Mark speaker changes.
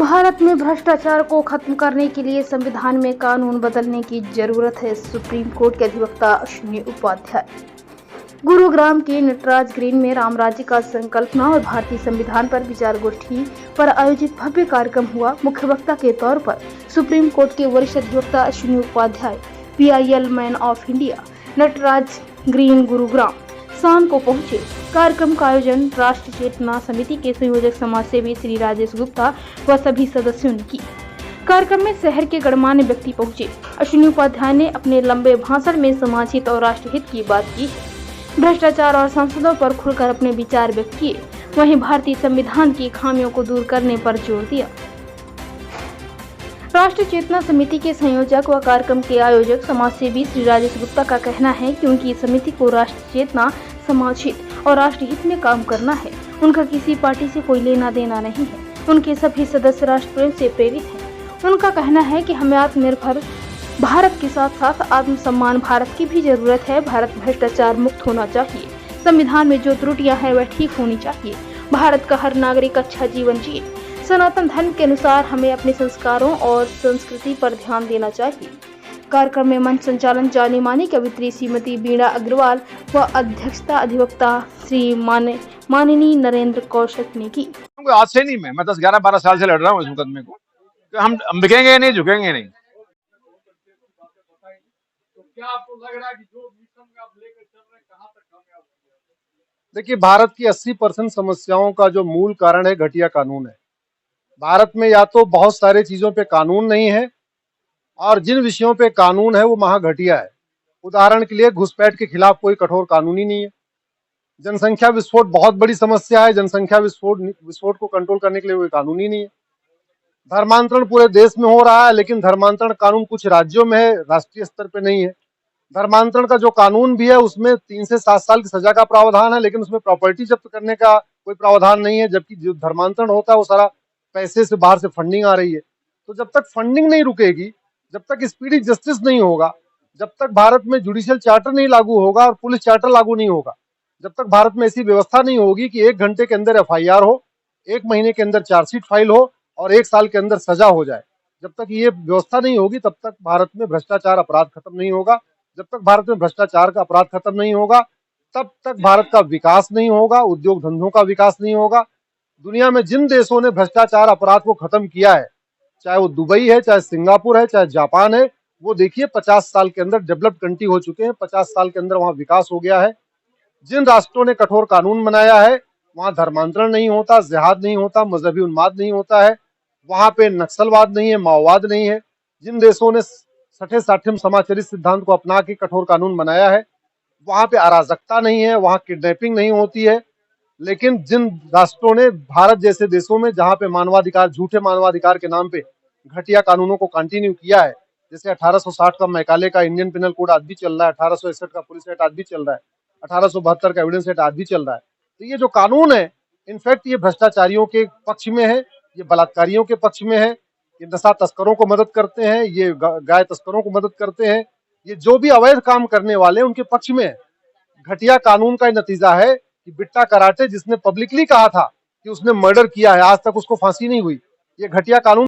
Speaker 1: भारत में भ्रष्टाचार को खत्म करने के लिए संविधान में कानून बदलने की जरूरत है। सुप्रीम कोर्ट के अधिवक्ता अश्विनी उपाध्याय। गुरुग्राम के नटराज ग्रीन में राम राज्य का संकल्पना और भारतीय संविधान पर विचार गोष्ठी पर आयोजित भव्य कार्यक्रम हुआ। मुख्य वक्ता के तौर पर सुप्रीम कोर्ट के वरिष्ठ अधिवक्ता Ashwini Upadhyay, PIL man of India, Natraj green Gurugram शाम को पहुंचे। कार्यक्रम का आयोजन राष्ट्र चेतना समिति के संयोजक समाजसेवी श्री राजेश गुप्ता व सभी सदस्यों ने की। कार्यक्रम में शहर के गणमान्य व्यक्ति पहुंचे। अश्विनी उपाध्याय ने अपने लंबे भाषण में समाज हित और राष्ट्रहित की बात की। भ्रष्टाचार और संसदों पर खुलकर अपने विचार व्यक्त किए। वहीं भारतीय संविधान की खामियों को दूर करने पर जोर दिया। राष्ट्र चेतना समिति के संयोजक व कार्यक्रम के आयोजक समाजसेवी श्री राजेश गुप्ता का कहना है कि उनकी समिति को राष्ट्र चेतना, समाज हित और राष्ट्र हित में काम करना है। उनका किसी पार्टी से कोई लेना देना नहीं है। उनके सभी सदस्य राष्ट्र प्रेम से प्रेरित हैं। उनका कहना है कि हमें आत्मनिर्भर भारत के साथ साथ आत्मसम्मान भारत की भी जरूरत है। भारत भ्रष्टाचार मुक्त होना चाहिए। संविधान में जो त्रुटियां हैं वह ठीक होनी चाहिए। भारत का हर नागरिक अच्छा जीवन जिए। सनातन धर्म के अनुसार हमें अपने संस्कारों और संस्कृति पर ध्यान देना चाहिए। कार्यक्रम में मंच संचालन जानी मानी कवित्री श्रीमती बीणा अग्रवाल व अध्यक्षता अधिवक्ता श्री माननीय नरेंद्र कौशिक ने की।
Speaker 2: आज से नहीं, मैं 10, 11, 12 साल से लड़ रहा हूँ इस मुकदमे को। तो हम बिकेंगे नहीं, झुकेंगे नहीं।
Speaker 3: तो क्या आपको लग रहा है कि जो मिशन में आप लेकर चल रहे हैं कहां तक कामयाब होंगे?
Speaker 4: देखिए, भारत की 80% समस्याओं का जो मूल कारण है घटिया कानून है। भारत में या तो बहुत सारे चीजों पे कानून नहीं है और जिन विषयों पे कानून है वो महा घटिया है। उदाहरण के लिए घुसपैठ के खिलाफ कोई कठोर कानून ही नहीं है। जनसंख्या विस्फोट बहुत बड़ी समस्या है। जनसंख्या विस्फोट को कंट्रोल करने के लिए कोई कानून ही नहीं है। धर्मांतरण पूरे देश में हो रहा है, लेकिन धर्मांतरण कानून कुछ राज्यों में है, राष्ट्रीय स्तर पे नहीं है। धर्मांतरण का जो कानून भी है उसमें 3 से 7 साल की सजा का प्रावधान है, लेकिन उसमें प्रॉपर्टी जब्त करने का कोई प्रावधान नहीं है। जबकि जो धर्मांतरण होता है वो सारा पैसे से, बाहर से फंडिंग आ रही है। तो जब तक फंडिंग नहीं रुकेगी, जब तक स्पीडी जस्टिस नहीं होगा, जब तक भारत में जुडिशियल चार्टर नहीं लागू होगा और पुलिस चार्टर लागू नहीं होगा, जब तक भारत में ऐसी व्यवस्था नहीं होगी कि 1 घंटे के अंदर FIR हो, 1 महीने के अंदर चार्जशीट फाइल हो और 1 साल के अंदर सजा हो जाए, जब तक ये व्यवस्था नहीं होगी तब तक भारत में भ्रष्टाचार अपराध खत्म नहीं होगा। जब तक भारत में भ्रष्टाचार का अपराध खत्म नहीं होगा तब तक भारत का विकास नहीं होगा, उद्योग धंधों का विकास नहीं होगा। दुनिया में जिन देशों ने भ्रष्टाचार अपराध को खत्म किया है, चाहे वो दुबई है, चाहे सिंगापुर है, चाहे जापान है, वो देखिए 50 साल के अंदर डेवलप्ड कंट्री हो चुके हैं। 50 साल के अंदर वहां विकास हो गया है। जिन राष्ट्रों ने कठोर कानून बनाया है वहां धर्मांतरण नहीं होता, जिहाद नहीं होता, मजहबी उन्माद नहीं होता है, वहां पे नक्सलवाद नहीं है, माओवाद नहीं है। जिन देशों ने सठे साठिम समाचरित सिद्धांत को अपना के कठोर कानून बनाया है वहां पे अराजकता नहीं है, वहां किडनैपिंग नहीं होती है। लेकिन जिन राष्ट्रों ने भारत जैसे देशों में जहां पे मानवाधिकार, झूठे मानवाधिकार के नाम पे घटिया कानूनों को कंटिन्यू किया है, जैसे 1860 का मैकाले का इंडियन पिनल कोड आज भी चल रहा है, 1861 का पुलिस एक्ट आज भी चल रहा है, 1872 का एविडेंस एक्ट आज भी चल रहा है। तो ये जो कानून है इनफैक्ट ये भ्रष्टाचारियों के पक्ष में है, ये बलात्कारियों के पक्ष में है, ये नशा तस्करों को मदद करते हैं, ये गाय तस्करों को मदद करते हैं, ये जो भी अवैध काम करने वाले हैं उनके पक्ष में है। घटिया कानून का नतीजा है कि बिट्टा कराटे जिसने पब्लिकली कहा था कि उसने मर्डर किया है, आज तक उसको फांसी नहीं हुई। ये घटिया कानून